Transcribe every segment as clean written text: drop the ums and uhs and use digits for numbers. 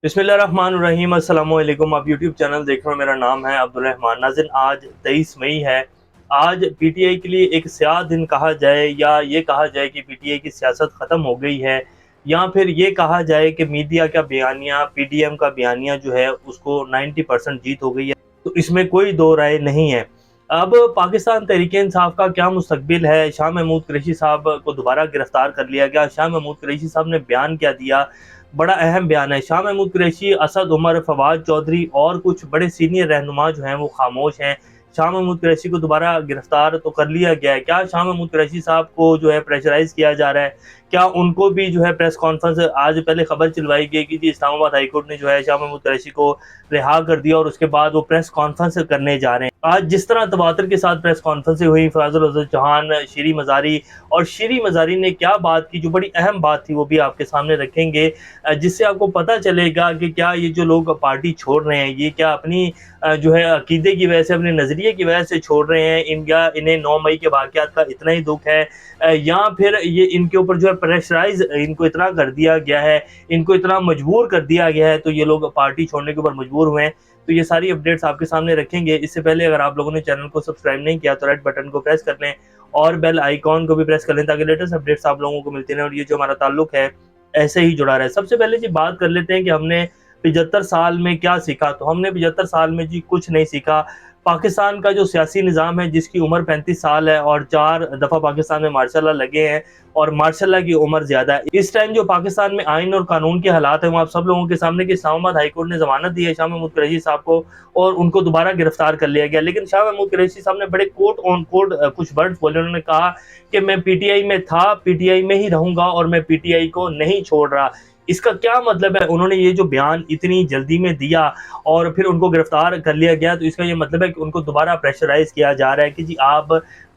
बिस्मिल्लाहिर्रहमानिर्रहीम अस्सलामुअलैकुम। आप यूट्यूब चैनल देख रहे हो, मेरा नाम है अब्दुल रहमान। नाज़रीन, आज 23 मई है। आज पीटीआई के लिए एक स्याह दिन कहा जाए, या ये कहा जाए कि पीटीआई की सियासत ख़त्म हो गई है, या फिर ये कहा जाए कि मीडिया का बयानिया, पीडीएम का बयानिया जो है उसको 90% जीत हो गई है। तो इसमें कोई दो राय नहीं है। अब पाकिस्तान तहरीक इंसाफ का क्या मुस्तकबिल है? शाह महमूद कुरैशी साहब को दोबारा गिरफ्तार कर लिया गया। शाह महमूद कुरैशी साहब ने बयान क्या दिया? बड़ा अहम बयान है। शाह महमूद कुरैशी, असद उमर, फवाद चौधरी और कुछ बड़े सीनियर रहनुमा जो हैं वो खामोश हैं। शाह महमूद कुरैशी को दोबारा गिरफ्तार तो कर लिया गया है। क्या शाह महमूद कुरैशी साहब को जो है प्रेशराइज किया जा रहा है? क्या उनको भी जो है प्रेस कॉन्फ्रेंस, आज पहले खबर चलवाई गई कि जी इस्लामाबाद हाई कोर्ट ने जो है शाह महमूद कुरैशी को रिहा कर दिया और उसके बाद वो प्रेस कॉन्फ्रेंस करने जा रहे हैं। आज जिस तरह तवातर के साथ प्रेस कॉन्फ्रेंस हुई, फराजुल अज़र चौहान, शीरी मज़ारी, और शीरी मज़ारी ने क्या बात की, जो बड़ी अहम बात थी, वो भी आपके सामने रखेंगे, जिससे आपको पता चलेगा कि क्या ये जो लोग पार्टी छोड़ रहे हैं, ये क्या अपनी जो है अकीदे की वजह से, अपने नज़रिए की वजह से छोड़ रहे हैं, इन्हें 9 मई के वाक़यात का इतना ही दुख है, या फिर ये इनके ऊपर जो है प्रेशराइज इनको इतना कर दिया गया है, इनको इतना मजबूर कर दिया गया है, तो ये लोग पार्टी छोड़ने के ऊपर मजबूर हुए हैं। तो ये सारी अपडेट्स आपके सामने रखेंगे। इससे पहले अगर आप लोगों ने चैनल को सब्सक्राइब नहीं किया तो रेड बटन को प्रेस कर लें और बेल आइकॉन को भी प्रेस कर लें, ताकि लेटेस्ट अपडेट्स आप लोगों को मिलती रहें और ये जो हमारा ताल्लुक है ऐसे ही जुड़ा रहे। सबसे पहले जी बात कर लेते हैं कि हमने 75 साल में क्या सीखा। तो हमने 75 साल में जी कुछ नहीं सीखा। पाकिस्तान का जो सियासी निज़ाम है, जिसकी उम्र 35 साल है और 4 दफ़ा पाकिस्तान में मार्शल लॉ लगे हैं और मार्शल लॉ की उम्र ज़्यादा है। इस टाइम जो पाकिस्तान में आइन और कानून के हालात हैं, वो आप सब लोगों के सामने कि इस्लामाबाद हाई कोर्ट ने ज़मानत दी है शाह महमूद कुरैशी साहब को और उनको दोबारा गिरफ्तार कर लिया गया। लेकिन शाह महमूद कुरैशी साहब ने बड़े कोट ऑन कोट कुछ वर्ड्स बोले। उन्होंने कहा कि मैं पीटीआई में था, पीटीआई में ही रहूंगा और मैं पीटीआई को नहीं छोड़ रहा। इसका क्या मतलब है? उन्होंने ये जो बयान इतनी जल्दी में दिया और फिर उनको गिरफ्तार कर लिया गया, तो इसका ये मतलब है कि उनको दोबारा प्रेशराइज किया जा रहा है कि जी आप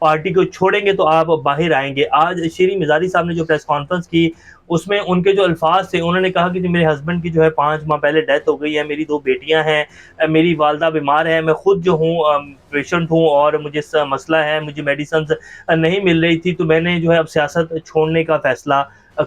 पार्टी को छोड़ेंगे तो आप बाहर आएंगे। आज शीरी मज़ारी साहब ने जो प्रेस कॉन्फ्रेंस की, उसमें उनके जो अल्फाज थे, उन्होंने कहा कि मेरे हस्बैंड की जो है 5 माह पहले डेथ हो गई है, मेरी 2 बेटियां हैं, मेरी वालदा बीमार है, मैं खुद जो हूँ पेशेंट हूँ और मुझे मसला है, मुझे मेडिसिन नहीं मिल रही थी, तो मैंने जो है अब सियासत छोड़ने का फैसला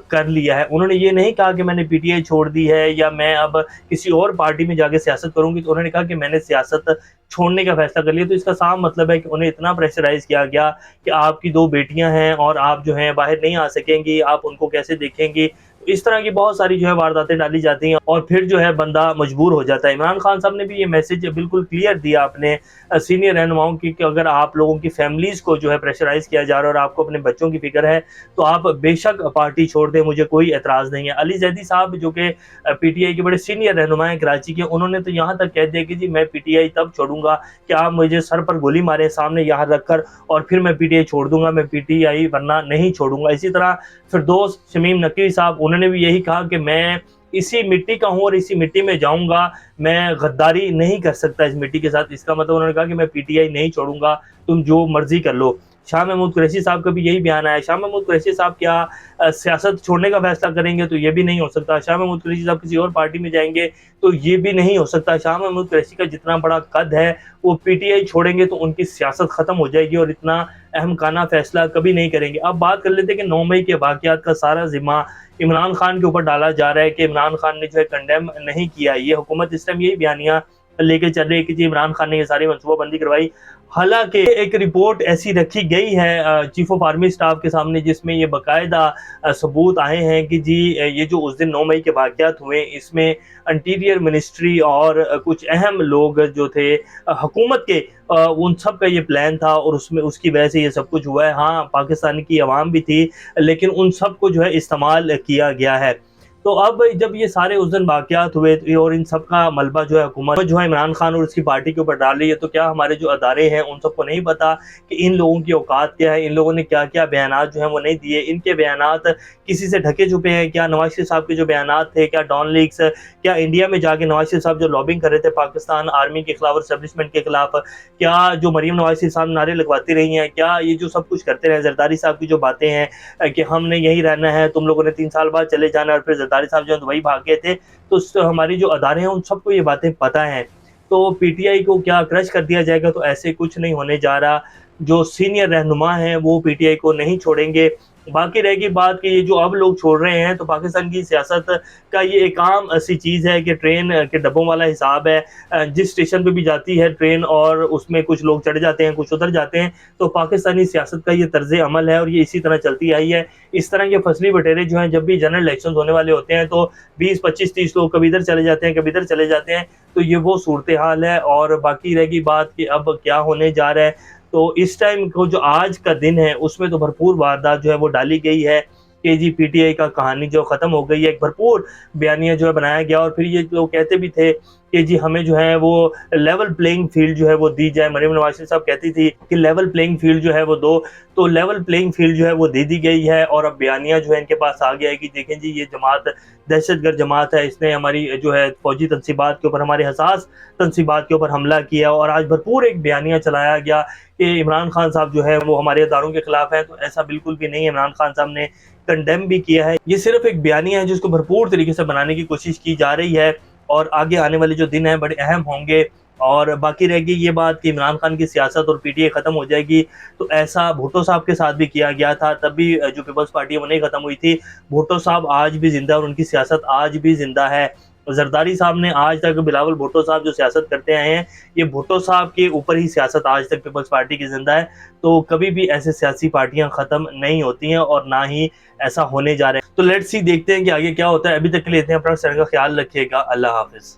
कर लिया है। उन्होंने ये नहीं कहा कि मैंने पीटीआई छोड़ दी है या मैं अब किसी और पार्टी में जाके सियासत करूंगी, तो उन्होंने कहा कि मैंने सियासत छोड़ने का फैसला कर लिया। तो इसका साफ मतलब है कि उन्हें इतना प्रेशराइज किया गया कि आपकी 2 बेटियां हैं और आप जो हैं बाहर नहीं आ सकेंगी, आप उनको कैसे देखेंगी। इस तरह की बहुत सारी जो है वारदातें डाली जाती हैं और फिर जो है बंदा मजबूर हो जाता है। इमरान खान साहब ने भी ये मैसेज बिल्कुल क्लियर दिया अपने सीनियर रहनुमाओं की कि अगर आप लोगों की फैमिलीज़ को जो है प्रेशराइज किया जा रहा है और आपको अपने बच्चों की फिक्र है, तो आप बेशक पार्टी छोड़ दें, मुझे कोई एतराज़ नहीं है। अली जैदी साहब जो कि पीटीआई के बड़े सीनियर रहनुमा हैं कराची के, उन्होंने तो यहाँ तक कह दिया कि जी मैं पीटीआई तब छोड़ूंगा कि आप मुझे सर पर गोली मारें सामने यहाँ रख कर, और फिर मैं पीटीआई छोड़ दूंगा, मैं पीटीआई वरना नहीं छोड़ूंगा। इसी तरह फिरदौस शमीम नकवी साहब, उन्होंने भी यही कहा कि मैं इसी मिट्टी का हूँ और इसी मिट्टी में जाऊंगा, मैं गद्दारी नहीं कर सकता इस मिट्टी के साथ। इसका मतलब उन्होंने कहा कि मैं पीटीआई नहीं छोड़ूंगा, तुम जो मर्जी कर लो। शाह महमूद कुरैशी साहब का भी यही बयान आया। शाह महमूद कुरैशी साहब क्या सियासत छोड़ने का फैसला करेंगे? तो ये भी नहीं हो सकता। शाह महमूद कुरैशी साहब किसी और पार्टी में जाएंगे तो ये भी नहीं हो सकता। शाह महमूद कुरैशी का जितना बड़ा कद है, वो पीटीआई छोड़ेंगे तो उनकी सियासत खत्म हो जाएगी और इतना अहम काना फैसला कभी नहीं करेंगे। अब बात कर लेते हैं कि 9 मई के वाक़यात का सारा जिम्मा इमरान खान के ऊपर डाला जा रहा है कि इमरान खान ने जो है कंडेम नहीं किया। ये हुकूमत इस टाइम यही बयानिया लेके चल रही है कि जी इमरान खान ने ये सारी मनसूबाबंदी करवाई। हालांकि एक रिपोर्ट ऐसी रखी गई है चीफ ऑफ आर्मी स्टाफ के सामने, जिसमें ये बाकायदा सबूत आए हैं कि जी ये जो उस दिन 9 मई के वाक़यात हुए, इसमें इंटीरियर मिनिस्ट्री और कुछ अहम लोग जो थे हुकूमत के, उन सब का ये प्लान था और उसमें उसकी वजह से ये सब कुछ हुआ है। हाँ, पाकिस्तान की आवाम भी थी, लेकिन उन सब को जो है इस्तेमाल किया गया है। तो अब जब ये सारे उस दिन वाक़यात हुए और इन सब का मलबा जो है हुकूमत जो है इमरान खान और उसकी पार्टी के ऊपर डाल रही है, तो क्या हमारे जो अदारे हैं उन सबको नहीं पता कि इन लोगों की औकात क्या है? इन लोगों ने क्या क्या बयानात जो हैं वो नहीं दिए? इनके बयानात किसी से ढके छुपे हैं क्या? नवाज शरीफ साहब के जो बयानात थे, क्या डॉन लीक्स, क्या इंडिया में जाके नवाज शरीफ साहब जो लॉबिंग कर रहे थे पाकिस्तान आर्मी के खिलाफ और एस्टेब्लिशमेंट के खिलाफ, क्या जो मरीम नवाज शरीफ साहब नारे लगवाती रही हैं, क्या ये जो सब कुछ करते रहे? जरदारी साहब की जो बातें हैं कि हमने यहीं रहना है, तुम लोगों ने 3 साल बाद चले जाना, और फिर जरदारी साहब जो दुबई भाग गए थे, तो हमारी जो अदारे हैं उन सबको ये बातें पता हैं। तो पीटीआई को क्या क्रश कर दिया जाएगा? तो ऐसे कुछ नहीं होने जा रहा। जो सीनियर रहनुमा हैं वो पीटीआई को नहीं छोड़ेंगे। باقی رہ گئی بات کہ یہ جو اب لوگ چھوڑ رہے ہیں، تو پاکستان کی سیاست کا یہ ایک عام سی چیز ہے کہ ٹرین کے ڈبوں والا حساب ہے، جس اسٹیشن پہ بھی جاتی ہے ٹرین اور اس میں کچھ لوگ چڑھ جاتے ہیں کچھ اتر جاتے ہیں، تو پاکستانی سیاست کا یہ طرز عمل ہے اور یہ اسی طرح چلتی آئی ہے۔ اس طرح کے فصلی بٹیرے جو ہیں جب بھی جنرل الیکشن ہونے والے ہوتے ہیں تو 20 25 30 لوگ کبھی ادھر چلے جاتے ہیں کبھی ادھر چلے جاتے ہیں، تو یہ وہ صورتحال ہے۔ اور باقی رہ گئی بات کہ اب کیا ہونے جا رہا ہے، تو اس ٹائم کو جو آج کا دن ہے اس میں تو بھرپور واردات جو ہے وہ ڈالی گئی ہے کہ جی پی ٹی آئی کا کہانی جو ختم ہو گئی ہے، ایک بھرپور بیانیہ جو ہے بنایا گیا، اور پھر یہ لوگ کہتے بھی تھے کہ جی ہمیں جو ہے وہ لیول پلینگ فیلڈ جو ہے وہ دی جائے۔ مریم نواز شریف صاحب کہتی تھی کہ لیول پلینگ فیلڈ جو ہے وہ دو، تو لیول پلینگ فیلڈ جو ہے وہ دے دی گئی ہے، اور اب بیانیہ جو ہے ان کے پاس آ گیا ہے کہ دیکھیں جی یہ جماعت دہشت گرد جماعت ہے، اس نے ہماری جو ہے فوجی تنصیبات کے اوپر، ہمارے حساس تنصیبات کے اوپر حملہ کیا، اور آج بھرپور ایک بیانیہ چلایا گیا کہ عمران خان صاحب جو ہے وہ ہمارے اداروں کے خلاف ہیں، تو ایسا بالکل بھی نہیں ہے۔ عمران خان صاحب نے کنڈیم بھی کیا ہے، یہ صرف ایک بیانیہ ہے جس کو بھرپور طریقے سے بنانے کی کوشش کی جا رہی ہے، اور آگے آنے والے جو دن ہیں بڑے اہم ہوں گے۔ اور باقی رہ گئی یہ بات کہ عمران خان کی سیاست اور پی ٹی آئی ختم ہو جائے گی، تو ایسا بھٹو صاحب کے ساتھ بھی کیا گیا تھا، تب بھی جو پیپلز پارٹی ہے وہ نہیں ختم ہوئی تھی۔ بھٹو صاحب آج بھی زندہ اور ان کی سیاست آج بھی زندہ ہے۔ زرداری صاحب نے آج تک، بلاول بھٹو صاحب جو سیاست کرتے آئے ہیں، یہ بھٹو صاحب کے اوپر ہی سیاست آج تک پیپلز پارٹی کی زندہ ہے۔ تو کبھی بھی ایسے سیاسی پارٹیاں ختم نہیں ہوتی ہیں اور نہ ہی ایسا ہونے جا رہا ہے۔ تو لیٹس سی، دیکھتے ہیں کہ آگے کیا ہوتا ہے۔ ابھی تک کے لیے اتنے، اپنا سر کا خیال رکھیے گا۔ اللہ حافظ۔